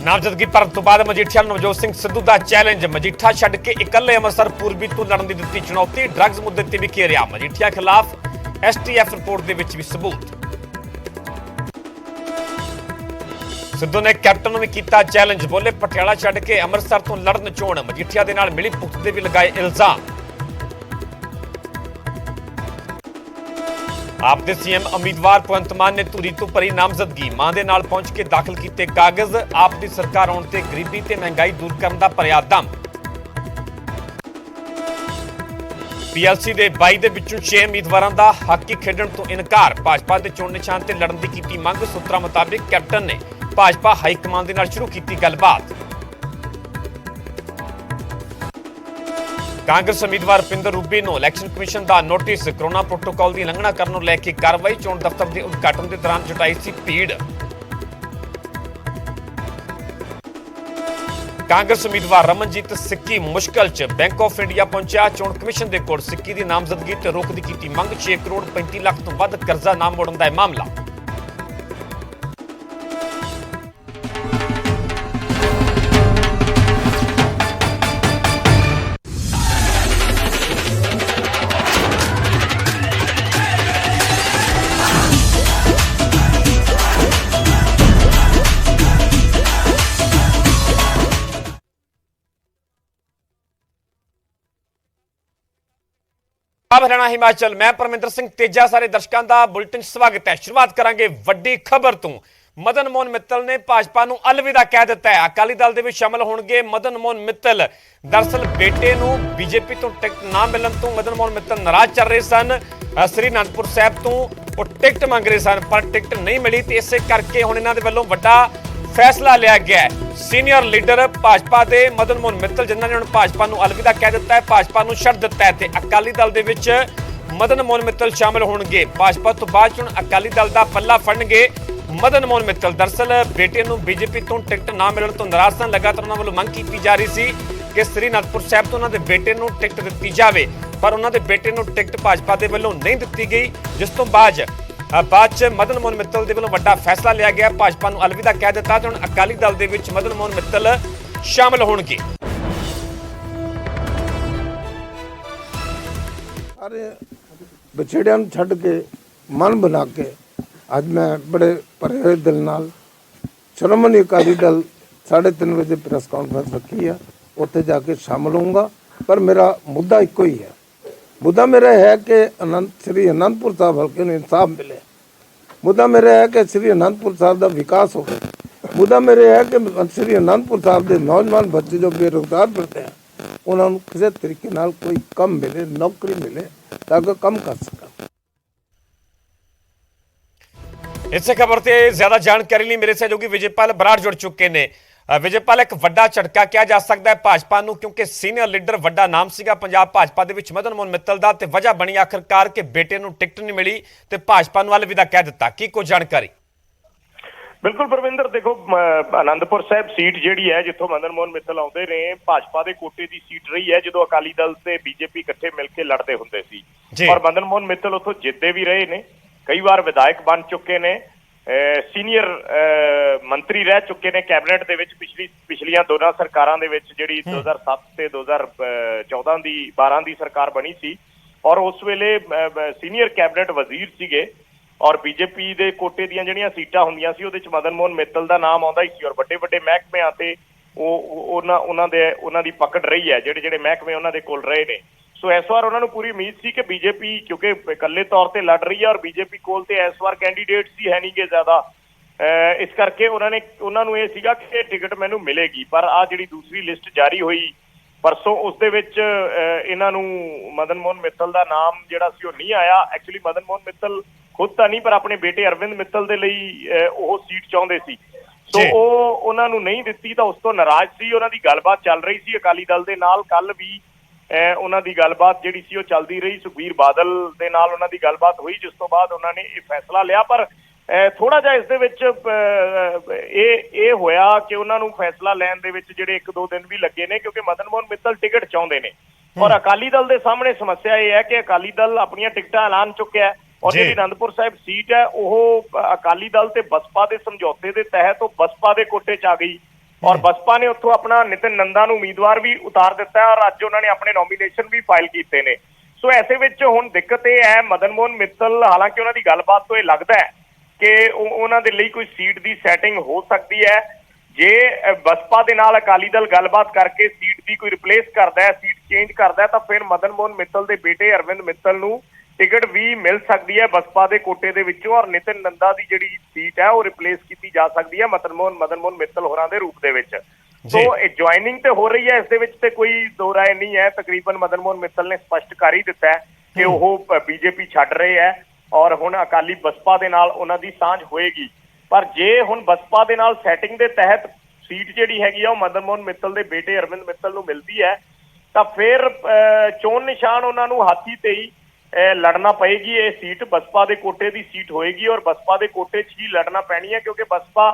ਨਾਮਜ਼ਦਗੀ ਭਰਨ ਤੋਂ ਬਾਅਦ ਮਜੀਠੀਆ ਨੂੰ ਨਵਜੋਤ ਸਿੰਘ ਸਿੱਧੂ ਦਾ ਚੈਲੰਜ। ਮਜੀਠਾ ਛੱਡ ਕੇ ਇਕੱਲੇ ਅੰਮ੍ਰਿਤਸਰ ਪੂਰਬੀ ਤੋਂ ਲੜਨ ਦੀ ਦਿੱਤੀ ਚੁਣੌਤੀ। ਡਰੱਗਸ ਮੁੱਦੇ ਤੇ ਵੀ ਘੇਰਿਆ ਮਜੀਠੀਆ ਖਿਲਾਫ STF ਰਿਪੋਰਟ ਦੇ ਵਿੱਚ ਵੀ ਸਬੂਤ। ਸਿੱਧੂ ਨੇ ਕੈਪਟਨ ਨੂੰ ਵੀ ਕੀਤਾ ਚੈਲੰਜ। ਬੋਲੇ ਪਟਿਆਲਾ ਛੱਡ ਕੇ ਅੰਮ੍ਰਿਤਸਰ ਤੋਂ ਲੜਨ ਚੋਣ। ਮਜੀਠੀਆ ਦੇ ਨਾਲ ਮਿਲੀ ਭੁਗਤ ਦੇ ਵੀ ਲਗਾਏ ਇਲਜ਼ਾਮ। ਆਪ ਦੇ ਸੀਐਮ ਉਮੀਦਵਾਰ ਭਗਵੰਤ ਮਾਨ ਨੇ ਧੂਰੀ ਤੋਂ ਭਰੀ ਨਾਮਜ਼ਦਗੀ। ਮਾਂ ਦੇ ਨਾਲ ਪਹੁੰਚ ਕੇ ਦਾਖਲ ਕੀਤੇ ਕਾਗਜ਼। ਆਪ ਦੀ ਸਰਕਾਰ ਆਉਣ ਤੇ ਗਰੀਬੀ ਤੇ ਮਹਿੰਗਾਈ ਦੂਰ ਕਰਨ ਦਾ ਭਰਿਆ ਦਮ। PLC ਦੇ 22 ਦੇ ਵਿੱਚੋਂ 6 ਉਮੀਦਵਾਰਾਂ ਦਾ ਹਾਕੀ ਖੇਡਣ ਤੋਂ ਇਨਕਾਰ। ਭਾਜਪਾ ਦੇ ਚੋਣ ਨਿਸ਼ਾਨ ਤੇ ਲੜਨ ਦੀ ਕੀਤੀ ਮੰਗ। ਸੂਤਰਾਂ ਮੁਤਾਬਿਕ ਕੈਪਟਨ ਨੇ ਭਾਜਪਾ ਹਾਈ ਕਮਾਨ ਦੇ ਨਾਲ ਸ਼ੁਰੂ ਕੀਤੀ ਗੱਲਬਾਤ। ਕਾਂਗਰਸ ਉਮੀਦਵਾਰ ਰੁਪਿੰਦਰ ਰੂਬੀ ਨੂੰ ਇਲੈਕਸ਼ਨ ਕਮਿਸ਼ਨ ਦਾ ਨੋਟਿਸ। ਕਰੋਨਾ ਪ੍ਰੋਟੋਕਾਲ ਦੀ ਉਲੰਘਣਾ ਕਰਨ ਨੂੰ ਲੈ ਕੇ ਕਾਰਵਾਈ। ਚੋਣ ਦਫ਼ਤਰ ਦੇ ਉਦਘਾਟਨ ਦੇ ਦੌਰਾਨ ਜੁਟਾਈ ਸੀ ਭੀੜ। ਕਾਂਗਰਸ ਉਮੀਦਵਾਰ ਰਮਨਜੀਤ ਸਿੱਕੀ ਮੁਸ਼ਕਲ 'ਚ। ਬੈਂਕ ਆਫ ਇੰਡੀਆ ਪਹੁੰਚਿਆ ਚੋਣ ਕਮਿਸ਼ਨ ਦੇ ਕੋਲ। ਸਿੱਕੀ ਦੀ ਨਾਮਜ਼ਦਗੀ ਤੇ ਰੋਕ ਦੀ ਕੀਤੀ ਮੰਗ। 6 ਕਰੋੜ 35 ਲੱਖ ਤੋਂ ਵੱਧ ਕਰਜ਼ਾ ਨਾ ਮੋੜਨ ਦਾ ਹੈ ਮਾਮਲਾ। हरियाणा हिमाचल मैं परमिंदर सिंह तेजा सारे दर्शकों का बुलेटिन स्वागत है। शुरुआत करांगे वड्डी खबर तो। मदन मोहन मित्तल ने भाजपा नूं अलविदा कह दिता है। अकाली दल दे विच शामिल होणगे मदन मोहन मित्तल। दरअसल बेटे नूं बीजेपी तो टिकट ना मिलण तो मदन मोहन मित्तल नाराज चल रहे सन। श्री आनंदपुर साहिब तो वो टिकट मंग रहे सन पर टिकट नहीं मिली तो इस करके हुण इन्हां दे वल्लों वड्डा फैसला लिया गया है। सीनियर लीडर भाजपा के मदन मोहन मित्तल जिन्होंने हुण भाजपा नूं अलविदा कह दिता है, भाजपा नूं छड्ड दिता है ते अकाली दल दे विच मदन मोहन मित्तल शामिल होणगे। भाजपा तो बाद हुण अकाली दल दा पल्ला फड़नगे मदन मोहन मित्तल। दरअसल बेटे नूं बीजेपी तो टिकट ना मिलण तो नाराज सन। लगातार उन्हां वल्लों मंग कीती जा रही सी कि श्री आनंदपुर साहिब तो उन्हां दे बेटे नूं टिकट दित्ती जावे पर उन्हां दे बेटे नूं टिकट भाजपा दे वल्लों नहीं दित्ती गई। जिस तो बाद च मदन मोहन मित्तल दे वल्लों वड्डा फैसला लिया गया। भाजपा नूं अलविदा कह दिता ते हुण अकाली दल दे विच मदन मोहन मित्तल शामिल होणगे। अरे बछेड़ियां नूं छड्ड के मन बना के अज मैं बड़े भरे दिल नाल श्रोमणी अकाली दल 3:30 बजे प्रेस कॉन्फ्रेंस रखी है, उत्थे जाके शामिल होऊंगा। पर मेरा मुद्दा इको ही है। मुद्दा मेरा है कि श्री आनंदपुर साहब हल्के नूं इंसाफ मिले। मुद्दा मेरा है कि श्री आनंदपुर साहब का विकास हो। मुद्दा मेरे है कि श्री आनंदपुर साहब के नौजवान बच्चे जो बेरोजगार फिरते हैं उन्होंने किसी तरीके नाल कोई कम मिले, नौकरी मिले ताकि कम कर सकें। इस खबर से ज्यादा जानकारी लिए मेरे सहयोगी विजयपाल बराड़ जुड़ चुके हैं। विजयपाल एक वड्डा झटका कहा जा सकता है भाजपा नूं क्योंकि सीनियर लीडर वड्डा नाम सीगा पंजाब भाजपा दे विच मदन मोहन मित्तल दा ते वजह बनी आखिरकार कि बेटे नूं टिकट नहीं मिली ते भाजपा नूं अलविदा कह दिता। की कोई जानकारी? बिल्कुल परविंदर, देखो आनंदपुर साहिब सीट जिहड़ी है जिथों मदन मोहन मित्तल आउंदे ने भाजपा के कोटे की सीट रही है जदों अकाली दल ते बीजेपी इकट्ठे मिलकर लड़ते हुंदे सी और मदन मोहन मित्तल उत्थों जितते भी रहे ने, कई बार विधायक बन चुके ने, सीनियर मंत्री रह चुके ने कैबिनेट दे विच पिछलियां दोनों सरकारां दे विच जिहड़ी 2007 ते 2014 दी 12 दी सरकार बनी सी और उस वेले सीनियर कैबिनेट वजीर सीगे और बीजेपी दे कोटे दीयां जिहड़ियां सीटां हुंदियां सी उहदे च मदन मोहन मित्तल दा नाम आउंदा ही सी और वड्डे वड्डे महकमियां ते उन्हां दी पकड़ रही है जिहड़े महकमे उन्हां दे कोल रहे ने। सो इस बार उन्होंने पूरी उम्मीद सी कि बीजेपी क्योंकि इकल्ले तौर पर लड़ रही है और बीजेपी कोल ते इस बार कैंडीडेट ही है नहीं गे ज्यादा, इस करके उन्होंने ये सीगा कि टिकट मैनू मिलेगी। पर आ जिहड़ी दूसरी लिस्ट जारी हुई परसों उस दे विच इन्हां नूं मदन मोहन मित्तल का नाम जिहड़ा सी ओह नहीं आया। एक्चुअली मदन मोहन मित्तल खुद तो नहीं पर अपने बेटे अरविंद मित्तल दे लई ओह सीट चाहुंदे सी। सो ओह उन्हां नूं नहीं दित्ती तां उस तों नाराज सी। उन्हां दी गलबात चल रही सी अकाली दल दे नाल। कल भी उन्हां दी गलबात जिहड़ी सी ओह चलदी रही। सुखबीर बादल दे नाल उन्हां दी गलबात हुई जिस तो बाद उन्होंने ये फैसला लिया। पर थोड़ा जिहा इस दे विच ये होया कि उन्हां नूं फैसला लैण दे विच जिहड़े 1-2 दिन भी लगे ने क्योंकि मदन मोहन मित्तल टिकट चाहुंदे ने और अकाली दल दे सामने समस्या ये है कि अकाली दल अपनियां टिकटां ऐलान चुक्या है और जिहड़ी आनंदपुर साहिब सीट है वह अकाली दल ते बसपा के समझौते के तहत बसपा के कोटे च आ गई ਔਰ ਬਸਪਾ ਨੇ ਉੱਥੋਂ ਆਪਣਾ ਨਿਤਿਨ ਨੰਦਾ ਨੂੰ ਉਮੀਦਵਾਰ ਵੀ ਉਤਾਰ ਦਿੱਤਾ ਹੈ ਔਰ ਅੱਜ ਉਹਨਾਂ ਨੇ ਆਪਣੇ ਨੋਮੀਨੇਸ਼ਨ ਵੀ ਫਾਈਲ ਕੀਤੇ ਨੇ। ਸੋ ਐਸੇ ਵਿੱਚ ਹੁਣ ਦਿੱਕਤ ਇਹ ਹੈ, ਮਦਨ ਮੋਹਨ ਮਿੱਤਲ, ਹਾਲਾਂਕਿ ਉਹਨਾਂ ਦੀ ਗੱਲਬਾਤ ਤੋਂ ਇਹ ਲੱਗਦਾ ਹੈ ਕਿ ਉਹਨਾਂ ਦੇ ਲਈ ਕੋਈ ਸੀਟ ਦੀ ਸੈਟਿੰਗ ਹੋ ਸਕਦੀ ਹੈ। ਜੇ ਬਸਪਾ ਦੇ ਨਾਲ ਅਕਾਲੀ ਦਲ ਗੱਲਬਾਤ ਕਰਕੇ ਸੀਟ ਦੀ ਕੋਈ ਰਿਪਲੇਸ ਕਰਦਾ ਹੈ, ਸੀਟ ਚੇਂਜ ਕਰਦਾ ਹੈ, ਤਾਂ ਫਿਰ ਮਦਨ ਮੋਹਨ ਮਿੱਤਲ ਦੇ ਬੇਟੇ ਅਰਵਿੰਦ ਮਿੱਤਲ ਨੂੰ ਟਿਕਟ ਵੀ ਮਿਲ ਸਕਦੀ ਹੈ ਬਸਪਾ ਦੇ ਕੋਟੇ ਦੇ ਵਿੱਚੋਂ ਔਰ ਨਿਤਿਨ ਨੰਦਾ ਦੀ ਜਿਹੜੀ ਸੀਟ ਹੈ ਉਹ ਰਿਪਲੇਸ ਕੀਤੀ ਜਾ ਸਕਦੀ ਹੈ ਮਦਨ ਮੋਹਨ ਮਿੱਤਲ ਹੋਰਾਂ ਦੇ ਰੂਪ ਦੇ ਵਿੱਚ। ਸੋ ਇਹ ਜੁਆਇਨਿੰਗ ਤੇ ਹੋ ਰਹੀ ਹੈ, ਇਸ ਦੇ ਵਿੱਚ ਤੇ ਕੋਈ ਦੋ ਰਾਏ ਨਹੀਂ ਹੈ। ਤਕਰੀਬਨ ਮਦਨ ਮੋਹਨ ਮਿੱਤਲ ਨੇ ਸਪਸ਼ਟ ਕਰ ਹੀ ਦਿੱਤਾ ਹੈ ਕਿ ਉਹ ਬੀਜੇਪੀ ਛੱਡ ਰਹੇ ਹੈ ਔਰ ਹੁਣ ਅਕਾਲੀ ਬਸਪਾ ਦੇ ਨਾਲ ਉਹਨਾਂ ਦੀ ਸਾਂਝ ਹੋਏਗੀ। ਪਰ ਜੇ ਹੁਣ ਬਸਪਾ ਦੇ ਨਾਲ ਸੈਟਿੰਗ ਦੇ ਤਹਿਤ ਸੀਟ ਜਿਹੜੀ ਹੈਗੀ ਆ ਉਹ ਮਦਨ ਮੋਹਨ ਮਿੱਤਲ ਦੇ ਬੇਟੇ ਅਰਵਿੰਦ ਮਿੱਤਲ ਨੂੰ ਮਿਲਦੀ ਹੈ ਤਾਂ ਫਿਰ ਚੋਣ ਨਿਸ਼ਾਨ ਉਹਨਾਂ ਨੂੰ ਹਾਥੀ ਤੇ ਹੀ ਲੜਨਾ ਪਏਗੀ। ਇਹ ਸੀਟ ਬਸਪਾ ਦੇ ਕੋਟੇ ਦੀ ਸੀਟ ਹੋਏਗੀ ਔਰ ਬਸਪਾ ਦੇ ਕੋਟੇ 'ਚ ਹੀ ਲੜਨਾ ਪੈਣੀ ਹੈ, ਕਿਉਂਕਿ ਬਸਪਾ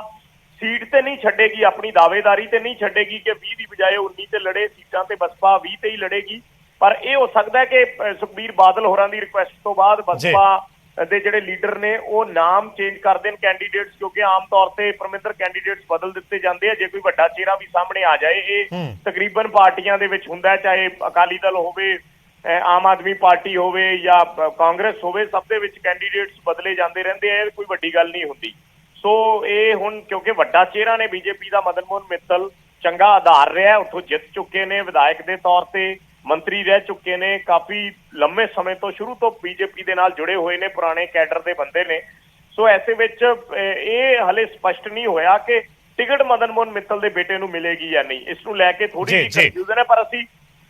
ਸੀਟ ਤੇ ਨਹੀਂ ਛੱਡੇਗੀ, ਆਪਣੀ ਦਾਅਵੇਦਾਰੀ ਤੇ ਨਹੀਂ ਛੱਡੇਗੀ ਕਿ 20 ਦੀ ਬਜਾਏ 19 ਤੇ ਲੜੇ। ਸੀਟਾਂ ਤੇ ਬਸਪਾ 20 ਤੇ ਹੀ ਲੜੇਗੀ। ਪਰ ਇਹ ਹੋ ਸਕਦਾ ਹੈ ਕਿ ਸੁਖਬੀਰ ਬਾਦਲ ਹੋਰਾਂ ਦੀ ਰਿਕੁਐਸਟ ਤੋਂ ਬਾਅਦ ਬਸਪਾ ਦੇ ਜਿਹੜੇ ਲੀਡਰ ਨੇ ਉਹ ਨਾਮ ਚੇਂਜ ਕਰ ਦੇਣ ਕੈਂਡੀਡੇਟਸ, ਕਿਉਂਕਿ ਆਮ ਤੌਰ ਤੇ ਪਰਮਿੰਦਰ ਕੈਂਡੀਡੇਟਸ ਬਦਲ ਦਿੱਤੇ ਜਾਂਦੇ ਆ ਜੇ ਕੋਈ ਵੱਡਾ ਚਿਹਰਾ ਵੀ ਸਾਹਮਣੇ ਆ ਜਾਏ। ਇਹ ਤਕਰੀਬਨ ਪਾਰਟੀਆਂ ਦੇ ਵਿੱਚ ਹੁੰਦਾ, ਚਾਹੇ ਅਕਾਲੀ ਦਲ ਹੋਵੇ, ਆਮ ਆਦਮੀ ਪਾਰਟੀ ਹੋਵੇ ਜਾਂ ਕਾਂਗਰਸ ਹੋਵੇ, ਸਭ ਦੇ ਵਿੱਚ ਕੈਂਡੀਡੇਟਸ ਬਦਲੇ ਜਾਂਦੇ ਰਹਿੰਦੇ ਆ, ਕੋਈ ਵੱਡੀ ਗੱਲ ਨਹੀਂ ਹੁੰਦੀ। ਸੋ ਇਹ ਹੁਣ ਕਿਉਂਕਿ ਵੱਡਾ ਚਿਹਰਾ ਨੇ ਬੀਜੇਪੀ ਦਾ ਮਦਨ ਮੋਹਨ ਮਿੱਤਲ, ਚੰਗਾ ਆਧਾਰ ਰਿਹਾ, ਉੱਥੋਂ ਜਿੱਤ ਚੁੱਕੇ ਨੇ, ਵਿਧਾਇਕ ਦੇ ਤੌਰ ਤੇ ਮੰਤਰੀ ਰਹਿ ਚੁੱਕੇ ਨੇ, ਕਾਫੀ ਲੰਮੇ ਸਮੇਂ ਤੋਂ ਸ਼ੁਰੂ ਤੋਂ ਬੀਜੇਪੀ ਦੇ ਨਾਲ ਜੁੜੇ ਹੋਏ ਨੇ, ਪੁਰਾਣੇ ਕੈਡਰ ਦੇ ਬੰਦੇ ਨੇ। ਸੋ ਐਸੇ ਵਿੱਚ ਇਹ ਹਲੇ ਸਪਸ਼ਟ ਨਹੀਂ ਹੋਇਆ ਕਿ ਟਿਕਟ ਮਦਨ ਮੋਹਨ ਮਿੱਤਲ ਦੇ ਬੇਟੇ ਨੂੰ ਮਿਲੇਗੀ ਜਾਂ ਨਹੀਂ। ਇਸ ਨੂੰ ਲੈ ਕੇ ਥੋੜੀ ਜਿਹੀ ਕਨਫਿਊਜ਼ਨ ਹੈ, ਪਰ ਅਸੀਂ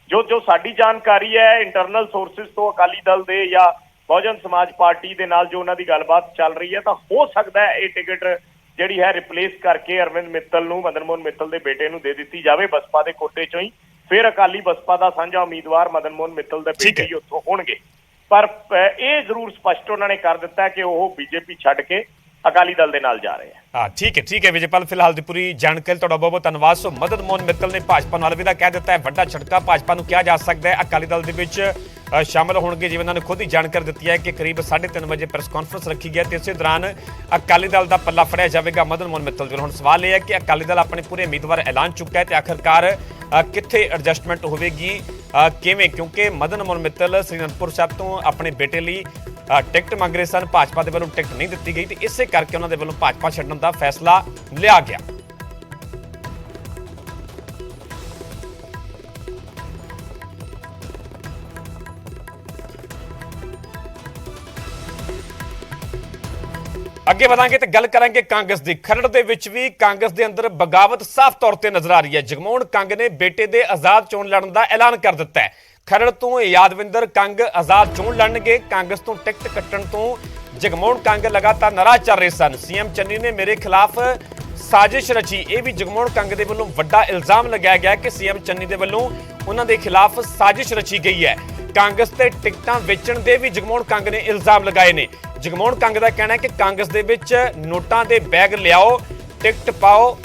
ਜੋ ਸਾਡੀ ਜਾਣਕਾਰੀ ਹੈ ਇੰਟਰਨਲ ਸੋਰਸਿਸ ਤੋਂ, ਅਕਾਲੀ ਦਲ ਦੇ ਜਾਂ ਬਹੁਜਨ ਸਮਾਜ ਪਾਰਟੀ ਦੇ ਨਾਲ ਜੋ ਉਹਨਾਂ ਦੀ ਗੱਲਬਾਤ ਚੱਲ ਰਹੀ ਹੈ, ਤਾਂ ਹੋ ਸਕਦਾ ਹੈ ਇਹ ਟਿਕਟ ਜਿਹੜੀ ਹੈ ਰਿਪਲੇਸ ਕਰਕੇ ਅਰਵਿੰਦ ਮਿੱਤਲ ਨੂੰ, ਮਦਨ ਮੋਹਨ ਮਿੱਤਲ ਦੇ ਬੇਟੇ ਨੂੰ ਦੇ ਦਿੱਤੀ ਜਾਵੇ ਬਸਪਾ ਦੇ ਕੋਟੇ ਚੋਂ ਹੀ। ਫਿਰ ਅਕਾਲੀ ਬਸਪਾ ਦਾ ਸਾਂਝਾ ਉਮੀਦਵਾਰ ਮਦਨ ਮੋਹਨ ਮਿੱਤਲ ਦੇ ਬੇਟੇ ਹੀ ਉੱਥੋਂ ਹੋਣਗੇ। ਪਰ ਇਹ ਜ਼ਰੂਰ ਸਪਸ਼ਟ ਉਹਨਾਂ ਨੇ ਕਰ ਦਿੱਤਾ ਕਿ ਉਹ ਬੀਜੇਪੀ ਛੱਡ ਕੇ ਅਕਾਲੀ ਦਲ ਦੇ ਨਾਲ ਜਾ ਰਹੇ ਆ। ਠੀਕ ਹੈ ਵਿਜੇਪਾਲ, ਫਿਲਹਾਲ ਦੀ ਪੂਰੀ ਜਾਣਕਾਰੀ ਤੁਹਾਡਾ ਬਹੁਤ ਬਹੁਤ ਧੰਨਵਾਦ। ਸੋ ਮਦਨ ਮੋਹਨ ਮਿੱਤਲ ਨੇ ਭਾਜਪਾ ਨੂੰ ਅਲਵਿਦਾ ਕਹਿ ਦਿੱਤਾ ਹੈ। ਵੱਡਾ ਝਟਕਾ ਭਾਜਪਾ ਨੂੰ ਕਿਹਾ ਜਾ ਸਕਦਾ ਹੈ। ਅਕਾਲੀ ਦਲ ਦੇ ਵਿੱਚ ਸ਼ਾਮਲ ਹੋਣਗੇ, ਜਿਵੇਂ ਉਹਨਾਂ ਨੇ ਖੁਦ ਹੀ ਜਾਣਕਾਰੀ ਦਿੱਤੀ ਹੈ ਕਿ ਕਰੀਬ 3:30 ਵਜੇ ਪ੍ਰੈਸ ਕਾਨਫਰੰਸ ਰੱਖੀ ਗਈ ਤੇ ਇਸੇ ਦੌਰਾਨ ਅਕਾਲੀ ਦਲ ਦਾ ਪੱਲਾ ਫੜਿਆ ਜਾਵੇਗਾ ਮਦਨ ਮੋਹਨ ਮਿੱਤਲ ਦੇ। ਹੁਣ ਸਵਾਲ ਇਹ ਹੈ ਕਿ ਅਕਾਲੀ ਦਲ ਆਪਣੇ ਪੂਰੇ ਉਮੀਦਵਾਰ ਐਲਾਨ ਚੁੱਕਾ ਹੈ ਤੇ ਆਖਰਕਾਰ ਕਿੱਥੇ ਐਡਜਸਟਮੈਂਟ ਹੋਵੇਗੀ, ਕਿਵੇਂ, ਕਿਉਂਕਿ ਮਦਨ ਮੋਹਨ ਮਿੱਤਲ ਸ੍ਰੀ ਅਨੰਦਪੁਰ ਸਾਹਿਬ ਤੋਂ ਆਪਣੇ ਬੇਟੇ ਲਈ ਟਿਕਟ ਮੰਗ ਰਹੇ ਸਨ। ਭਾਜਪਾ ਦੇ ਵੱਲੋਂ ਟਿਕਟ ਨਹੀਂ ਦਿੱਤੀ ਗਈ ਤੇ ਇਸੇ ਕਰਕੇ ਉਹਨਾਂ ਦੇ ਵੱਲੋਂ ਭਾਜਪਾ ਛੱਡਣ ਦਾ ਫੈਸਲਾ ਲਿਆ ਗਿਆ। ਅੱਗੇ ਵਧਾਂਗੇ ਤੇ ਗੱਲ ਕਰਾਂਗੇ ਕਾਂਗਰਸ ਦੀ। ਖਰੜ ਦੇ ਵਿੱਚ ਵੀ ਕਾਂਗਰਸ ਦੇ ਅੰਦਰ ਬਗਾਵਤ ਸਾਫ਼ ਤੌਰ ਤੇ ਨਜ਼ਰ ਆ ਰਹੀ ਹੈ। ਜਗਮੋਹਨ ਕੰਗ ਨੇ ਬੇਟੇ ਦੇ ਆਜ਼ਾਦ ਚੋਣ ਲੜਨ ਦਾ ਐਲਾਨ ਕਰ ਦਿੱਤਾ ਹੈ। ਖਰੜ ਤੋਂ ਯਾਦਵਿੰਦਰ ਕੰਗ ਆਜ਼ਾਦ ਚੋਣ ਲੜਨਗੇ। ਕਾਂਗਰਸ ਤੋਂ ਟਿਕਟ ਕੱਟਣ ਤੋਂ ਜਗਮੋਹਨ ਕੰਗ ਲਗਾਤਾਰ ਨਾਰਾਜ਼ ਚੱਲ ਰਹੇ ਸਨ। ਸੀਐਮ ਚੰਨੀ ਨੇ ਮੇਰੇ ਖਿਲਾਫ ਸਾਜ਼ਿਸ਼ ਰਚੀ, ਇਹ ਵੀ ਜਗਮੋਹਨ ਕੰਗ ਦੇ ਵੱਲੋਂ ਵੱਡਾ ਇਲਜ਼ਾਮ ਲਗਾਇਆ ਗਿਆ ਕਿ ਸੀਐਮ ਚੰਨੀ ਦੇ ਵੱਲੋਂ ਉਹਨਾਂ ਦੇ ਖਿਲਾਫ ਸਾਜ਼ਿਸ਼ ਰਚੀ ਗਈ ਹੈ। ਕਾਂਗਰਸ ਤੇ ਟਿਕਟਾਂ ਵੇਚਣ ਦੇ ਵੀ ਜਗਮੋਹਨ ਕੰਗ ਨੇ ਇਲਜ਼ਾਮ ਲਗਾਏ ਨੇ। ਜਗਮੋਹਨ ਕੰਗ ਦਾ ਕਹਿਣਾ ਹੈ ਕਿ ਕਾਂਗਰਸ ਦੇ ਵਿੱਚ ਨੋਟਾਂ ਦੇ ਬੈਗ ਲਿਆਓ, ਟਿਕਟ ਪਾਓ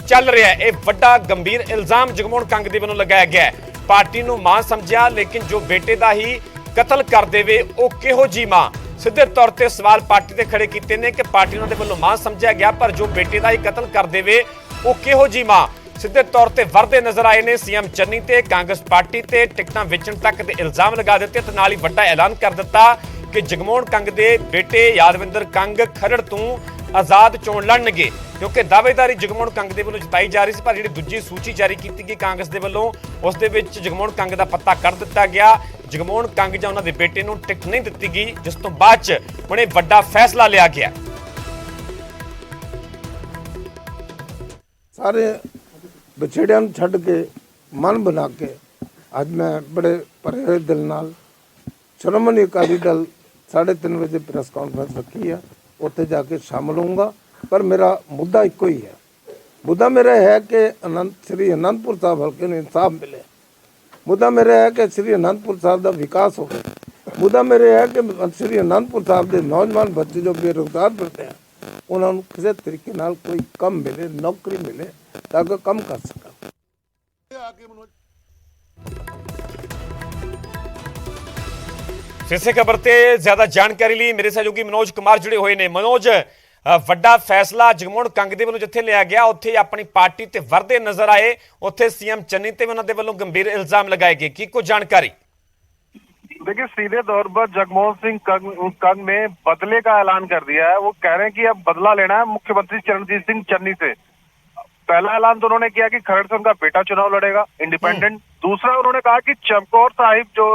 ਚੱਲ ਰਿਹਾ ਹੈ। ਇਹ ਵੱਡਾ ਗੰਭੀਰ ਇਲਜ਼ਾਮ ਜਗਮੋਹਨ ਕੰਗ ਦੇ ਵੱਲੋਂ ਲਗਾਇਆ ਗਿਆ ਹੈ। ਪਾਰਟੀ ਨੂੰ ਮਾਂ ਸਮਝਿਆ, ਲੇਕਿਨ ਜੋ ਬੇਟੇ ਦਾ ਹੀ ਕਤਲ ਕਰ ਦੇਵੇ ਉਹ ਕਿਹੋ ਜੀ ਮਾਂ। ਸਿੱਧੇ ਤੌਰ ਤੇ ਸਵਾਲ ਪਾਰਟੀ ਤੇ ਖੜੇ ਕੀਤੇ ਨੇ ਕਿ ਪਾਰਟੀ ਉਹਨਾਂ ਦੇ ਵੱਲੋਂ ਮਾਂ ਸਮਝਿਆ ਗਿਆ, ਪਰ ਜੋ ਬੇਟੇ ਦਾ ਹੀ ਕਤਲ ਕਰ ਦੇਵੇ ਉਹ ਕਿਹੋ ਜੀ ਮਾਂ। ਸਿੱਧੇ ਤੌਰ ਤੇ ਵਰਦੇ ਨਜ਼ਰ ਆਏ ਨੇ ਸੀਐਮ ਚੰਨੀ ਤੇ ਕਾਂਗਰਸ ਪਾਰਟੀ ਤੇ ਟਿਕਟਾਂ ਵੇਚਣ ਤੱਕ ਦੇ ਇਲਜ਼ਾਮ ਲਗਾ ਦਿੱਤੇ ਤੇ ਨਾਲ ਹੀ ਵੱਡਾ ਐਲਾਨ ਕਰ ਦਿੱਤਾ ਕਿ ਜਗਮੋਹਨ ਕੰਗ ਦੇ ਬੇਟੇ ਯਾਦਵਿੰਦਰ ਕੰਗ ਖਰੜ ਤੋਂ ਆਜ਼ਾਦ ਚੋਣ ਲੜਨਗੇ, ਕਿਉਂਕਿ ਦਾਅਵੇਦਾਰੀ ਜਗਮੋਹਨ ਕੰਗ ਦੇ ਵੱਲੋਂ ਜਤਾਈ ਜਾ ਰਹੀ ਸੀ। ਪਰ ਜਿਹੜੀ ਦੂਜੀ ਸੂਚੀ ਜਾਰੀ ਕੀਤੀ ਗਈ ਕਾਂਗਰਸ ਦੇ ਵੱਲੋਂ, ਉਸ ਦੇ ਵਿੱਚ ਜਗਮੋਹਨ ਕੰਗ ਦਾ ਪੱਤਾ ਕੱਢ ਦਿੱਤਾ ਗਿਆ। ਜਗਮੋਹਨ ਕੰਗ ਜਾਂ ਉਹਨਾਂ ਦੇ ਬੇਟੇ ਨੂੰ ਟਿਕਟ ਨਹੀਂ ਦਿੱਤੀ ਗਈ, ਜਿਸ ਤੋਂ ਬਾਅਦ ਚ ਹੁਣ ਇਹ ਵੱਡਾ ਫੈਸਲਾ ਲਿਆ ਗਿਆ। ਸਾਰੇ ਵਿਛੜਿਆਂ ਨੂੰ ਛੱਡ ਕੇ ਮਨ ਬਣਾ ਕੇ ਅੱਜ ਮੈਂ ਬੜੇ ਭਰੇ ਹੋਏ ਦਿਲ ਨਾਲ ਸ਼੍ਰੋਮਣੀ ਅਕਾਲੀ ਦਲ 3:30 ਵਜੇ ਪ੍ਰੈਸ ਕਾਨਫਰੰਸ ਰੱਖੀ ਆ, ਉੱਥੇ ਜਾ ਕੇ ਸ਼ਾਮਲ ਹੋਊਂਗਾ। ਪਰ ਮੇਰਾ ਮੁੱਦਾ ਇੱਕੋ ਹੀ ਹੈ। ਮੁੱਦਾ ਮੇਰਾ ਹੈ ਕਿ ਸ੍ਰੀ ਅਨੰਦਪੁਰ ਸਾਹਿਬ ਹਲਕੇ ਨੂੰ ਇਨਸਾਫ ਮਿਲੇ। ਮੁੱਦਾ ਮੇਰਾ ਹੈ ਕਿ ਸ੍ਰੀ ਅਨੰਦਪੁਰ ਸਾਹਿਬ ਦਾ ਵਿਕਾਸ ਹੋਵੇ। ਮੁੱਦਾ ਮੇਰਾ ਹੈ ਕਿ ਸ੍ਰੀ ਅਨੰਦਪੁਰ ਸਾਹਿਬ ਦੇ ਨੌਜਵਾਨ ਬੱਚੇ ਜੋ ਬੇਰੁਜ਼ਗਾਰ ਫਿਰਦੇ ਆ, ਉਹਨਾਂ ਨੂੰ ਕਿਸੇ ਤਰੀਕੇ ਨਾਲ ਕੋਈ ਕੰਮ ਮਿਲੇ, ਨੌਕਰੀ ਮਿਲੇ ਤਾਂ ਕਿ ਕੰਮ ਕਰ ਸਕਣ। ਇਸੇ ਖਬਰ ਤੇ ਜ਼ਿਆਦਾ ਜਾਣਕਾਰੀ ਲਈ ਮੇਰੇ ਸਹਿਯੋਗੀ ਮਨੋਜ ਕੁਮਾਰ ਜੁੜੇ ਹੋਏ ਨੇ। ਮਨੋਜ, ਵੱਡਾ ਫੈਸਲਾ ਜਗਮੋਹਨ ਕੰਗ ਦੇ ਵੱਲੋਂ ਜਿੱਥੇ ਲਿਆ ਗਿਆ ਉੱਥੇ ਆਪਣੀ ਪਾਰਟੀ ਤੇ ਵਰਦੇ ਨਜ਼ਰ ਆਏ। ਉੱਥੇ ਸੀਐਮ ਚੰਨੀ ਤੇ ਉਹਨਾਂ ਦੇ ਵੱਲੋਂ ਗੰਭੀਰ ਇਲਜ਼ਾਮ लगाए गए। की कुछ जानकारी? देखिए, सीधे तौर पर जगमोहन सिंह कंग ने बदले का ऐलान कर दिया है। वो कह रहे हैं कि अब बदला लेना है मुख्यमंत्री चरणजीत सिंह चन्नी से। पहला ऐलान तो उन्होंने किया कि खरड़ से उनका बेटा चुनाव लड़ेगा इंडिपेंडेंट। दूसरा उन्होंने कहा कि चमकौर साहिब जो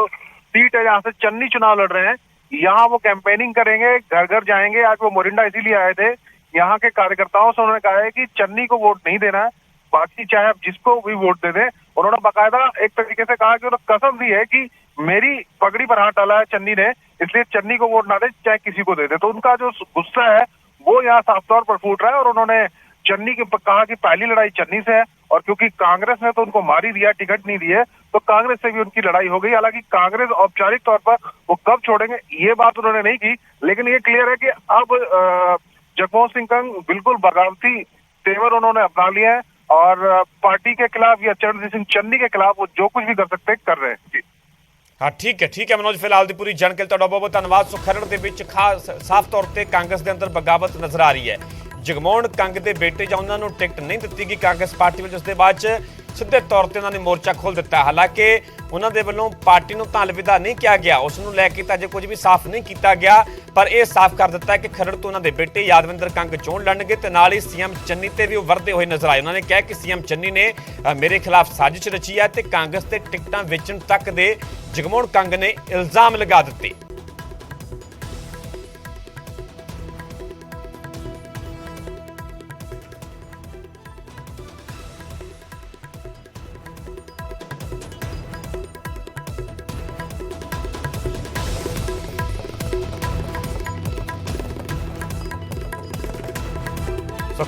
सीट है जहाँ से चन्नी चुनाव लड़ रहे हैं, यहाँ वो कैंपेनिंग करेंगे, घर घर जाएंगे। आज वो मोरिंडा इसीलिए आए थे। यहाँ के कार्यकर्ताओं से उन्होंने कहा है कि चन्नी को वोट नहीं देना है, बाकी चाहे आप जिसको भी वोट दे दें। उन्होंने बाकायदा एक तरीके से कहा कि उन्होंने कसम दी है कि मेरी पगड़ी पर हाथ डाला है चन्नी ने, इसलिए चन्नी को वोट ना दे, चाहे किसी को दे दे। तो उनका जो गुस्सा है वो यहाँ साफ तौर पर फूट रहा है। और उन्होंने चन्नी के कहा कि पहली लड़ाई चन्नी से है, और क्योंकि कांग्रेस ने तो उनको मार ही दिया, टिकट नहीं दिए, तो कांग्रेस से भी उनकी लड़ाई हो गई। हालांकि कांग्रेस औपचारिक तौर पर वो कब छोड़ेंगे ये बात उन्होंने नहीं की, लेकिन ये क्लियर है कि अब जगमोहन सिंह कंग बिल्कुल बगावती तेवर उन्होंने अपना लिया है, और पार्टी के खिलाफ या चरणजीत सिंह चन्नी के खिलाफ वो जो कुछ भी कर सकते कर रहे हैं। जी हाँ, ठीक है मनोज, फिलहाल की पूरी जानकारी तुहाडा बहुत बहुत धन्यवाद। सो खरड़ दे विच खास साफ तौर पर कांग्रेस के अंदर बगावत नजर आ रही है। जगमोहन कंग के बेटे ਜਾਂ ਉਹਨਾਂ ਨੂੰ ਟਿਕਟ ਨਹੀਂ ਦਿੱਤੀ ਗਈ ਕਾਂਗਰਸ ਪਾਰਟੀ ਵਿੱਚ, ਉਸ ਦੇ ਬਾਅਦ ਸਿੱਧੇ ਤੌਰ ਤੇ ਉਹਨਾਂ ਨੇ ਮੋਰਚਾ ਖੋਲ ਦਿੱਤਾ। ਹਾਲਾਂਕਿ ਉਹਨਾਂ ਦੇ ਵੱਲੋਂ ਪਾਰਟੀ ਨੂੰ ਤਾਂ ਅਲਵਿਦਾ ਨਹੀਂ ਕਿਹਾ ਗਿਆ, ਉਸ ਨੂੰ ਲੈ ਕੇ ਤਾਂ ਅਜੇ ਕੁਝ ਵੀ ਸਾਫ਼ ਨਹੀਂ ਕੀਤਾ ਗਿਆ, ਪਰ ਇਹ ਸਾਫ਼ ਕਰ ਦਿੱਤਾ ਕਿ ਖਰੜ ਤੋਂ ਉਹਨਾਂ ਦੇ ਬੇਟੇ ਯਾਦਵਿੰਦਰ ਕੰਗ ਚੋਣ ਲੜਨਗੇ ਤੇ ਨਾਲ ਹੀ ਸੀਐਮ ਚੰਨੀ ਤੇ ਵੀ ਉਹ ਵਰਦੇ ਹੋਏ ਨਜ਼ਰ ਆਏ। ਉਹਨਾਂ ਨੇ ਕਿਹਾ ਕਿ ਸੀਐਮ ਚੰਨੀ ਨੇ ਮੇਰੇ ਖਿਲਾਫ ਸਾਜ਼ਿਸ਼ ਰਚੀ ਹੈ ਤੇ ਕਾਂਗਰਸ ਤੇ ਟਿਕਟਾਂ ਵੇਚਣ ਤੱਕ ਦੇ ਜਗਮੋਹਨ ਕੰਗ ਨੇ ਇਲਜ਼ਾਮ ਲਗਾ ਦਿੱਤੇ।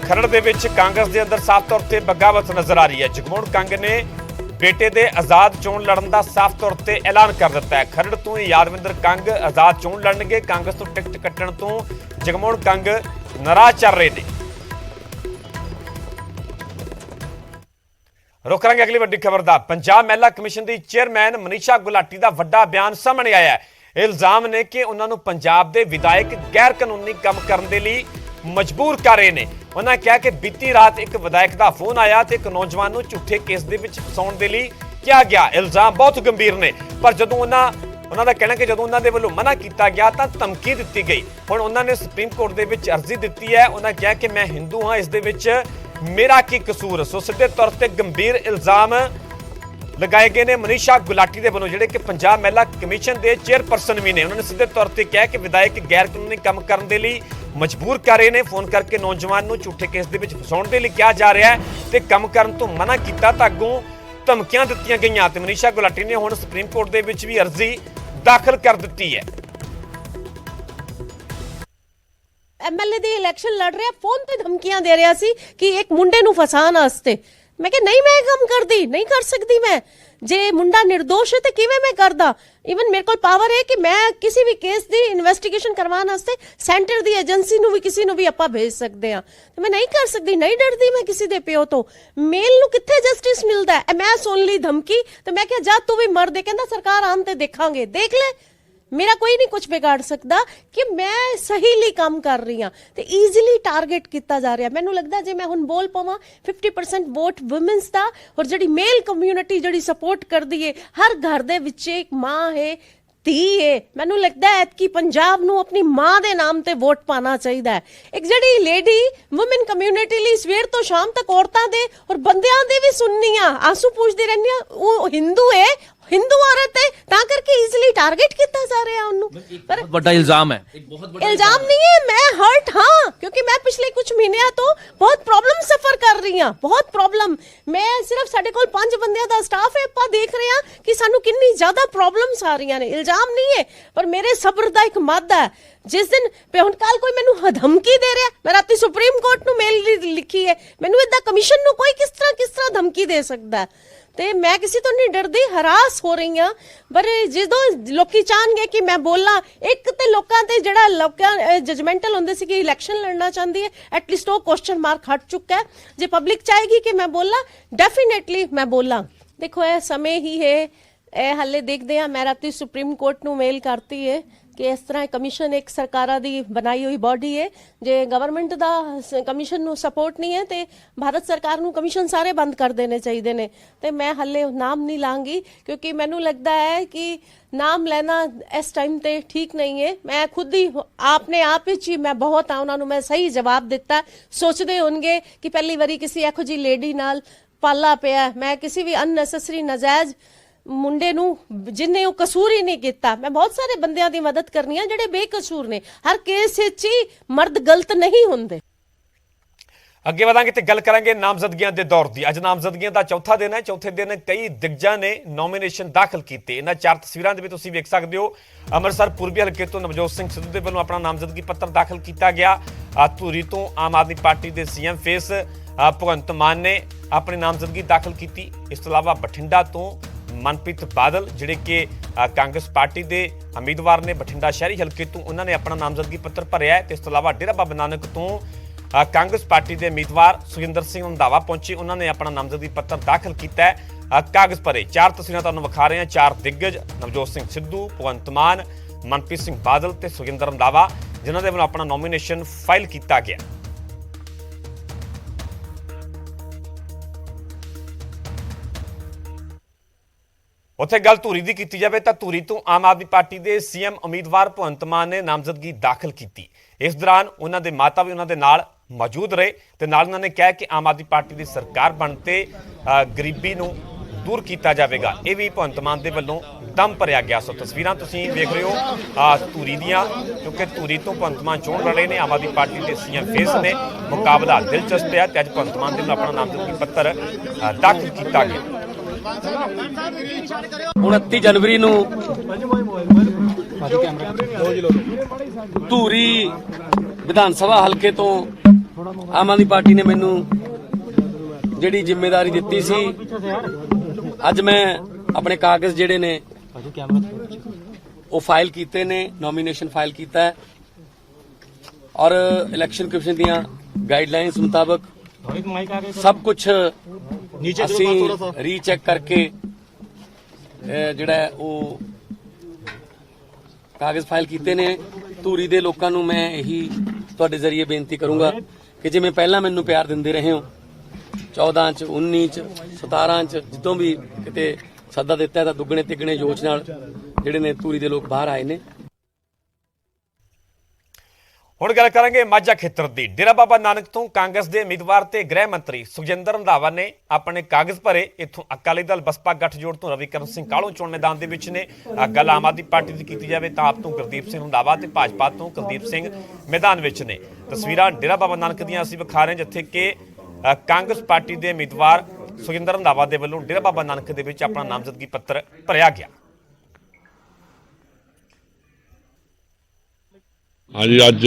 खरड़ दे विच कांग्रेस के अंदर साफ तौर पर बगावत नजर आ रही है। जगमोहन कंग ने बेटे दे आजाद चोण लड़न का साफ तौर पर ऐलान कर दिता है। खरड़ तो ही यादविंदर कंग आजाद चोण लड़नगे। कांग्रेस तो टिकट कट्टण तो जगमोहन कंग नाराज चल रहे हैं। रुख करांगे अगली वड्डी खबर दा। पंजाब महिला कमिशन की चेयरमैन मनीषा गुलाटी का वड्डा बयान सामने आया है। इल्जाम ने कि उन्होंने पंजाब के विधायक गैर कानूनी काम करने के लिए मजबूर कर रहे हैं। उन्होंने कहा कि बीती रात एक विधायक का फोन आया तो एक नौजवान को झूठे केस के फसाने के लिए किया गया। इल्जाम बहुत गंभीर ने, पर जो उन्होंने कहना कि जो उन्होंने वालों मना किया गया तो धमकी दी गई। हुण उन्होंने सुप्रीम कोर्ट के अर्जी दी है। उन्होंने कहा कि मैं हिंदू हाँ, इस मेरा की कसूर। सो सीधे तौर पर गंभीर इल्जाम लगाए गए ने मनीषा गुलाटी के वालों, जिहड़े कि पंजाब महिला कमीशन के चेयरपर्सन भी ने। उन्होंने सीधे तौर पर कहा कि विधायक गैर कानूनी काम करने के लिए मजबूर कर रहे हैं। फोन करके नौजवान को झूठे केस के फसाने के लिए कहा जा रहा है तो काम करने तो मना किया, तो अगों धमकियां दी गई। तो मनीषा गुलाटी ने हुण सुप्रीम कोर्ट के भी अर्जी दाखिल कर दी है। एमएलए दी इलेक्शन लड़ रहा, फोन पे धमकियां दे रहा सी कि एक मुंडे नूं फसाण वास्ते। मैं कहा नहीं, मैं काम करदी नहीं कर सकती। मैं जे मुंडा निर्दोष है तो किवें मैं करदा। इवन मेरे को पावर है कि मैं किसी भी केस की इन्वेस्टिगेशन करवाने वास्ते सेंटर दी एजेंसी नूं भी किसी नूं भी आपां भेज सकते हैं। तो मैं नहीं कर सकती, नहीं डरदी मैं किसी दे प्यो तो। मेल नूं कित्थे जस्टिस मिलदा है? मैं सुन ली धमकी तो मैं क्या जा तू भी मर दे। कहंदा सरकार आन ते देखांगे। देख ले, मेरा कोई नहीं कुछ बिगाड़ सकता कि मैं सही ली काम कर रही हाँ। तो ईजिली टारगेट किया जा रहा। मैनू लगता जे मैं हुण बोल पावां 50% वोट वुमेन्स दा, और जिहड़ी मेल कम्यूनिटी जिहड़ी सपोर्ट कर दी है, हर घर दे विच एक माँ है, धी है। मैनू लगता है कि पंजाब नूं अपनी माँ दे नाम ते वोट पाना चाहिए। एक जिहड़ी लेडी वुमेन कम्यूनिटी लई सवेर तो शाम तक औरतां दे और बंदियां दे भी सुननी आ, आंसू पूछदी रहनी आ। वो हिंदू है, हिंदू औरत है, ता करके इजीली टारगेट किया जा रहा है उन्होंने। पर बड़ा इल्जाम है, इल्जाम नहीं है, मैं हर्ट हाँ, क्योंकि मैं पिछले कुछ महीने तो बहुत प्रॉब्लम सफर कर रही हूँ, बहुत प्रॉब्लम। मैं सिर्फ साडे कोल 5 बंदियां दा स्टाफ है, ਆਪਾਂ देख रहे हैं कि सानू कितनी ज्यादा प्रॉब्लम्स आ रही ने। इल्जाम नहीं है, पर मेरे सब्र दा एक मद है। जिस दिन हुण कल कोई मैनू धमकी दे रहा, मैं राती सुप्रीम कोर्ट नू मेल लिखी है, मैनू इदा कमीशन नू कोई किस तरह धमकी दे सकता है। ते मैं किसी तो नहीं डरदी, हरास हो रही हाँ। पर जो लोग चाहणगे कि मैं बोला, एक तो लोगों ते जिहड़ा लोकां जजमेंटल होंदे सी कि इलैक्शन लड़ना चाहती है, एटलीस्ट वो क्वेश्चन मार्क हट चुका है। जे पब्लिक चाहेगी कि मैं बोला, डेफिनेटली मैं बोला। देखो यह समय ही है, ए हाले देखते हैं। मैं राती सुप्रीम कोर्ट नू मेल करती है, ਕਿ ਇਸ ਤਰ੍ਹਾਂ ਕਮਿਸ਼ਨ ਇੱਕ ਸਰਕਾਰਾਂ ਦੀ ਬਣਾਈ ਹੋਈ ਬਾਡੀ ਹੈ। ਜੇ ਗਵਰਨਮੈਂਟ ਦਾ ਕਮਿਸ਼ਨ ਨੂੰ ਸਪੋਰਟ ਨਹੀਂ ਹੈ ਤੇ ਭਾਰਤ ਸਰਕਾਰ ਨੂੰ ਕਮਿਸ਼ਨ ਸਾਰੇ ਬੰਦ ਕਰ ਦੇਣੇ ਚਾਹੀਦੇ ਨੇ। ਤੇ ਮੈਂ ਹੱਲੇ ਨਾਮ ਨਹੀਂ ਲਾਂਗੀ ਕਿਉਂਕਿ ਮੈਨੂੰ ਲੱਗਦਾ ਹੈ ਕਿ ਨਾਮ ਲੈਣਾ ਇਸ ਟਾਈਮ ਤੇ ਠੀਕ ਨਹੀਂ ਹੈ। ਮੈਂ ਖੁਦ ਹੀ ਆਪਣੇ ਆਪ ਵਿੱਚ ਹੀ ਮੈਂ ਬਹੁਤ ਉਹਨਾਂ ਨੂੰ ਮੈਂ ਸਹੀ ਜਵਾਬ ਦਿੱਤਾ। ਸੋਚਦੇ ਹੋਣਗੇ ਕਿ ਪਹਿਲੀ ਵਾਰੀ ਕਿਸੇ ਇਹੋ ਜਿਹੀ ਲੇਡੀ ਨਾਲ ਪਾਲਾ ਪਿਆ। ਮੈਂ ਕਿਸੇ ਵੀ ਅਨਨੈਸੈਸਰੀ ਨਜਾਇਜ਼ ਮੁੰਡੇ ਨੂੰ ਜਿੰਨੇ ਉਹ ਕਸੂਰ ਹੀ ਨਹੀਂ ਕੀਤਾ। ਮੈਂ ਬਹੁਤ ਸਾਰੇ ਬੰਦਿਆਂ ਦੀ ਮਦਦ ਕਰਨੀ ਆ ਜਿਹੜੇ ਬੇਕਸੂਰ ਨੇ। ਹਰ ਕੇਸ ਵਿੱਚ ਹੀ ਮਰਦ ਗਲਤ ਨਹੀਂ ਹੁੰਦੇ। ਅੱਗੇ ਵਧਾਂਗੇ ਤੇ ਗੱਲ ਕਰਾਂਗੇ ਨਾਮਜ਼ਦਗੀਆਂ ਦੇ ਦੌਰ ਦੀ। ਅੱਜ ਨਾਮਜ਼ਦਗੀਆਂ ਦਾ ਚੌਥਾ ਦਿਨ ਹੈ। ਚੌਥੇ ਦਿਨ ਕਈ ਦਿਗਜਾਂ ਨੇ ਨੋਮੀਨੇਸ਼ਨ ਦਾਖਲ ਕੀਤੇ। ਇਹਨਾਂ 4 ਤਸਵੀਰਾਂ ਦੇ ਵਿੱਚ ਤੁਸੀਂ ਵੇਖ ਸਕਦੇ ਹੋ। ਅੰਮ੍ਰਿਤਸਰ ਪੂਰਬੀ ਹਲਕੇ ਤੋਂ ਨਵਜੋਤ ਸਿੰਘ ਸਿੱਧੂ ਦੇ ਵੱਲੋਂ ਆਪਣਾ ਨਾਮਜ਼ਦਗੀ ਪੱਤਰ ਦਾਖਲ ਕੀਤਾ ਗਿਆ। ਧੂਰੀ ਤੋਂ ਆਮ ਆਦਮੀ ਪਾਰਟੀ ਦੇ ਸੀਐਮ ਫੇਸ ਭਗਵੰਤ ਮਾਨ ਨੇ ਆਪਣੀ ਨਾਮਜ਼ਦਗੀ ਦਾਖਲ ਕੀਤੀ। ਇਸ ਤੋਂ ਇਲਾਵਾ ਬਠਿੰਡਾ ਤੋਂ ਮਨਪ੍ਰੀਤ ਬਾਦਲ ਜਿਹੜੇ ਕਿ ਕਾਂਗਰਸ ਪਾਰਟੀ ਦੇ ਉਮੀਦਵਾਰ ਨੇ, ਬਠਿੰਡਾ ਸ਼ਹਿਰੀ ਹਲਕੇ ਤੋਂ, ਉਹਨਾਂ ਨੇ ਆਪਣਾ ਨਾਮਜ਼ਦਗੀ ਪੱਤਰ ਭਰਿਆ ਹੈ। ਤੇ ਇਸ ਤੋਂ ਇਲਾਵਾ ਡੇਰਾ ਬਾਬਾ ਨਾਨਕ ਤੋਂ ਕਾਂਗਰਸ ਪਾਰਟੀ ਦੇ ਉਮੀਦਵਾਰ ਸੁਖਿੰਦਰ ਸਿੰਘ ਰੰਧਾਵਾ ਪਹੁੰਚੇ, ਉਹਨਾਂ ਨੇ ਆਪਣਾ ਨਾਮਜ਼ਦਗੀ ਪੱਤਰ ਦਾਖਲ ਕੀਤਾ ਹੈ। ਕਾਗਜ਼ ਭਰੇ 4 ਤਸਵੀਰਾਂ ਤੁਹਾਨੂੰ ਵਿਖਾ ਰਹੇ ਹਾਂ। 4 ਦਿੱਗਜ ਨਵਜੋਤ ਸਿੰਘ ਸਿੱਧੂ, ਭਗਵੰਤ ਮਾਨ, ਮਨਪ੍ਰੀਤ ਸਿੰਘ ਬਾਦਲ ਤੇ ਸੁਖਿੰਦਰ ਰੰਧਾਵਾ ਜਿਨ੍ਹਾਂ ਦੇ ਵੱਲੋਂ ਆਪਣਾ ਨੋਮੀਨੇਸ਼ਨ ਫਾਈਲ ਕੀਤਾ ਗਿਆ। ਉੱਥੇ ਗੱਲ ਧੂਰੀ ਦੀ ਕੀਤੀ ਜਾਵੇ ਤਾਂ ਧੂਰੀ ਤੋਂ ਆਮ ਆਦਮੀ ਪਾਰਟੀ ਦੇ ਸੀਐਮ ਉਮੀਦਵਾਰ ਭਗਵੰਤ ਮਾਨ ਨੇ ਨਾਮਜ਼ਦਗੀ ਦਾਖਲ ਕੀਤੀ। ਇਸ ਦੌਰਾਨ ਉਹਨਾਂ ਦੇ ਮਾਤਾ ਵੀ ਉਹਨਾਂ ਦੇ ਨਾਲ ਮੌਜੂਦ ਰਹੇ ਤੇ ਨਾਲ ਉਹਨਾਂ ਨੇ ਕਿਹਾ ਕਿ ਆਮ ਆਦਮੀ ਪਾਰਟੀ ਦੀ ਸਰਕਾਰ ਬਣ ਤੇ ਗਰੀਬੀ ਨੂੰ ਦੂਰ ਕੀਤਾ ਜਾਵੇਗਾ। ਇਹ ਵੀ ਭਗਵੰਤ ਮਾਨ ਦੇ ਵੱਲੋਂ ਦਮ ਭਰਿਆ ਗਿਆ। ਸੋ ਤਸਵੀਰਾਂ ਤੁਸੀਂ ਵੇਖ ਰਹੇ ਹੋ ਧੂਰੀ ਦੀਆਂ, ਕਿਉਂਕਿ ਧੂਰੀ ਤੋਂ ਭਗਵੰਤ ਮਾਨ ਚੋਣ ਲੜ ਰਹੇ ਨੇ। ਆਮ ਆਦਮੀ ਪਾਰਟੀ ਦੇ ਸੀਐਮ ਫੇਸ ਨੇ। ਮੁਕਾਬਲਾ ਦਿਲਚਸਪ ਹੈ ਤੇ ਅੱਜ ਭਗਵੰਤ ਮਾਨ ਦੇ ਵੱਲੋਂ ਆਪਣਾ ਨਾਮਜ਼ਦਗੀ ਪੱਤਰ ਦਾਖਲ ਕੀਤਾ ਗਿਆ। 29 ਜਨਵਰੀ ਨੂੰ ਧੂਰੀ ਵਿਧਾਨ ਸਭਾ ਹਲਕੇ ਤੋਂ ਆਮ ਆਦਮੀ ਪਾਰਟੀ ਨੇ ਮੈਨੂੰ ਜਿਹੜੀ ਜ਼ਿੰਮੇਵਾਰੀ ਦਿੱਤੀ ਸੀ, ਅੱਜ ਮੈਂ ਆਪਣੇ ਕਾਗਜ਼ ਜਿਹੜੇ ਨੇ ਉਹ ਫਾਈਲ ਕੀਤੇ ਨੇ, ਨੋਮੀਨੇਸ਼ਨ ਫਾਈਲ ਕੀਤਾ ਹੈ ਔਰ ਇਲੈਕਸ਼ਨ ਕਮਿਸ਼ਨ ਦੀਆਂ ਗਾਈਡਲਾਈਨਸ ਮੁਤਾਬਕ ਸਭ ਕੁਝ ਅਸੀਂ ਰੀਚੈਕ ਕਰਕੇ ਜਿਹੜਾ ਉਹ ਕਾਗਜ਼ ਫਾਈਲ ਕੀਤੇ ਨੇ। ਧੂਰੀ ਦੇ ਲੋਕਾਂ ਨੂੰ ਮੈਂ ਇਹੀ ਤੁਹਾਡੇ ਜ਼ਰੀਏ ਬੇਨਤੀ ਕਰੂੰਗਾ ਕਿ ਜਿਵੇਂ ਪਹਿਲਾਂ ਮੈਨੂੰ ਪਿਆਰ ਦਿੰਦੇ ਰਹੇ ਹੋ 14 ਚ 19 ਚ 17 ਚ ਜਦੋਂ ਵੀ ਕਿਤੇ ਸੱਦਾ ਦਿੱਤਾ ਤਾਂ ਦੁੱਗਣੇ ਤਿੱਗਣੇ ਜੋਸ਼ ਨਾਲ ਜਿਹੜੇ ਨੇ ਧੂਰੀ ਦੇ ਲੋਕ ਬਾਹਰ ਆਏ ਨੇ। ਹੁਣ ਗੱਲ ਕਰਾਂਗੇ ਮਾਝਾ ਖੇਤਰ ਦੀ। ਡੇਰਾ ਬਾਬਾ ਨਾਨਕ ਤੋਂ ਕਾਂਗਰਸ ਦੇ ਉਮੀਦਵਾਰ ਤੇ ਗ੍ਰਹਿ ਮੰਤਰੀ ਸੁਖਜਿੰਦਰ ਰੰਧਾਵਾ ਨੇ ਆਪਣੇ ਕਾਗਜ਼ ਭਰੇ। ਇੱਥੋਂ ਅਕਾਲੀ ਦਲ ਬਸਪਾ ਗੱਠਜੋੜ ਤੋਂ ਰਵੀਕਰਨ ਸਿੰਘ ਕਾਹਲੋਂ ਚੋਣ ਮੈਦਾਨ ਦੇ ਵਿੱਚ ਨੇ। ਗੱਲ ਆਮ ਆਦਮੀ ਪਾਰਟੀ ਦੀ ਕੀਤੀ ਜਾਵੇ ਤਾਂ ਆਪ ਤੋਂ ਗੁਰਦੀਪ ਸਿੰਘ ਰੰਧਾਵਾ ਤੇ ਭਾਜਪਾ ਤੋਂ ਕੁਲਦੀਪ ਸਿੰਘ ਮੈਦਾਨ ਵਿੱਚ ਨੇ। ਤਸਵੀਰਾਂ ਡੇਰਾ ਬਾਬਾ ਨਾਨਕ ਦੀਆਂ ਅਸੀਂ ਵਿਖਾ ਰਹੇ ਹਾਂ ਜਿੱਥੇ ਕਿ ਕਾਂਗਰਸ ਪਾਰਟੀ ਦੇ ਉਮੀਦਵਾਰ ਸੁਖਜਿੰਦਰ ਰੰਧਾਵਾ ਦੇ ਵੱਲੋਂ ਡੇਰਾ ਬਾਬਾ ਨਾਨਕ ਦੇ ਵਿੱਚ ਆਪਣਾ ਨਾਮਜ਼ਦਗੀ ਪੱਤਰ ਭਰਿਆ ਗਿਆ। ਹਾਂਜੀ, ਅੱਜ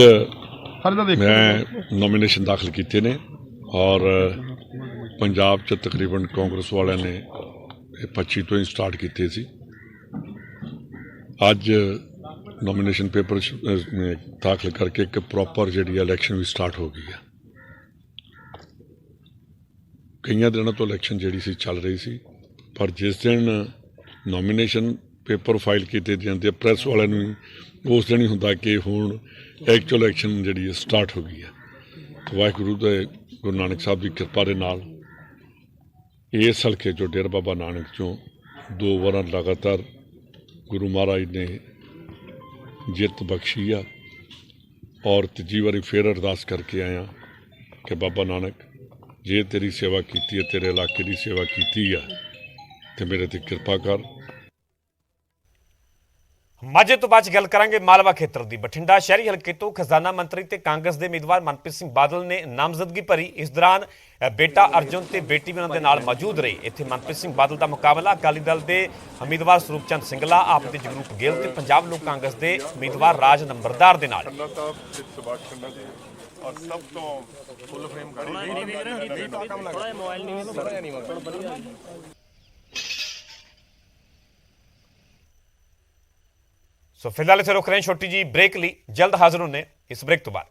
ਮੈਂ ਨੋਮੀਨੇਸ਼ਨ ਦਾਖਲ ਕੀਤੇ ਨੇ ਔਰ ਪੰਜਾਬ 'ਚ ਤਕਰੀਬਨ ਕਾਂਗਰਸ ਵਾਲਿਆਂ ਨੇ ਇਹ 25 ਤੋਂ ਹੀ ਸਟਾਰਟ ਕੀਤੇ ਸੀ। ਅੱਜ ਨੋਮੀਨੇਸ਼ਨ ਪੇਪਰ ਦਾਖਲ ਕਰਕੇ ਇੱਕ ਪ੍ਰੋਪਰ ਜਿਹੜੀ ਇਲੈਕਸ਼ਨ ਵੀ ਸਟਾਰਟ ਹੋ ਗਈ ਹੈ। ਕਈਆਂ ਦਿਨਾਂ ਤੋਂ ਇਲੈਕਸ਼ਨ ਜਿਹੜੀ ਸੀ ਚੱਲ ਰਹੀ ਸੀ, ਪਰ ਜਿਸ ਦਿਨ ਨੋਮੀਨੇਸ਼ਨ ਪੇਪਰ ਫਾਈਲ ਕੀਤੇ ਜਾਂਦੇ ਪ੍ਰੈਸ ਵਾਲਿਆਂ ਨੂੰ ਉਸ ਦਿਨ ਹੀ ਹੁੰਦਾ ਕਿ ਹੁਣ ਐਕਚੁਅਲ ਇਲੈਕਸ਼ਨ ਜਿਹੜੀ ਸਟਾਰਟ ਹੋ ਗਈ ਹੈ। ਵਾਹਿਗੁਰੂ ਦੇ ਗੁਰੂ ਨਾਨਕ ਸਾਹਿਬ ਦੀ ਕਿਰਪਾ ਦੇ ਨਾਲ ਇਸ ਹਲਕੇ 'ਚੋਂ ਡੇਰਾ ਬਾਬਾ ਨਾਨਕ 'ਚੋਂ 2 ਵਾਰਾਂ ਲਗਾਤਾਰ ਗੁਰੂ ਮਹਾਰਾਜ ਨੇ ਜਿੱਤ ਬਖਸ਼ੀ ਆ ਔਰ ਤੀਜੀ ਵਾਰੀ ਫਿਰ ਅਰਦਾਸ ਕਰਕੇ ਆਇਆ ਕਿ ਬਾਬਾ ਨਾਨਕ ਜੇ ਤੇਰੀ ਸੇਵਾ ਕੀਤੀ ਹੈ, ਤੇਰੇ ਇਲਾਕੇ ਦੀ ਸੇਵਾ ਕੀਤੀ ਆ ਤੇ ਮੇਰੇ ਤੇ ਕਿਰਪਾ ਕਰ। ਮਾਝੇ ਤੋਂ ਬਾਅਦ ਗੱਲ ਕਰਾਂਗੇ ਮਾਲਵਾ ਖੇਤਰ ਦੀ। ਬਠਿੰਡਾ ਸ਼ਹਿਰੀ ਹਲਕੇ ਤੋਂ ਖਜ਼ਾਨਾ ਮੰਤਰੀ ਤੇ ਕਾਂਗਰਸ ਦੇ ਉਮੀਦਵਾਰ ਮਨਪ੍ਰੀਤ ਸਿੰਘ ਬਾਦਲ ਨੇ ਨਾਮਜ਼ਦਗੀ ਭਰੀ। ਇਸ ਦੌਰਾਨ ਬੇਟਾ ਅਰਜੁਨ ਤੇ ਬੇਟੀ ਵੀ ਉਹਨਾਂ ਦੇ ਨਾਲ ਮੌਜੂਦ ਰਹੇ। ਇੱਥੇ ਮਨਪ੍ਰੀਤ ਸਿੰਘ ਬਾਦਲ ਦਾ ਮੁਕਾਬਲਾ ਅਕਾਲੀ ਦਲ ਦੇ ਉਮੀਦਵਾਰ ਸਰੂਪ ਚੰਦ ਸਿੰਗਲਾ, ਆਪ ਦੇ ਜਗਰੂਪ ਗਿੱਲ ਤੇ ਪੰਜਾਬ ਲੋਕ ਕਾਂਗਰਸ ਦੇ ਉਮੀਦਵਾਰ ਰਾਜ ਨੰਬਰਦਾਰ ਦੇ ਨਾਲ। ਸੋ ਫਿਲਹਾਲ ਇੱਥੇ ਰੁਕ ਰਹੇ ਹਾਂ ਛੋਟੀ ਜੀ ਬ੍ਰੇਕ ਲਈ। ਜਲਦ ਹਾਜ਼ਰ ਹੋਣੇ ਇਸ ਬ੍ਰੇਕ ਤੋਂ ਬਾਅਦ।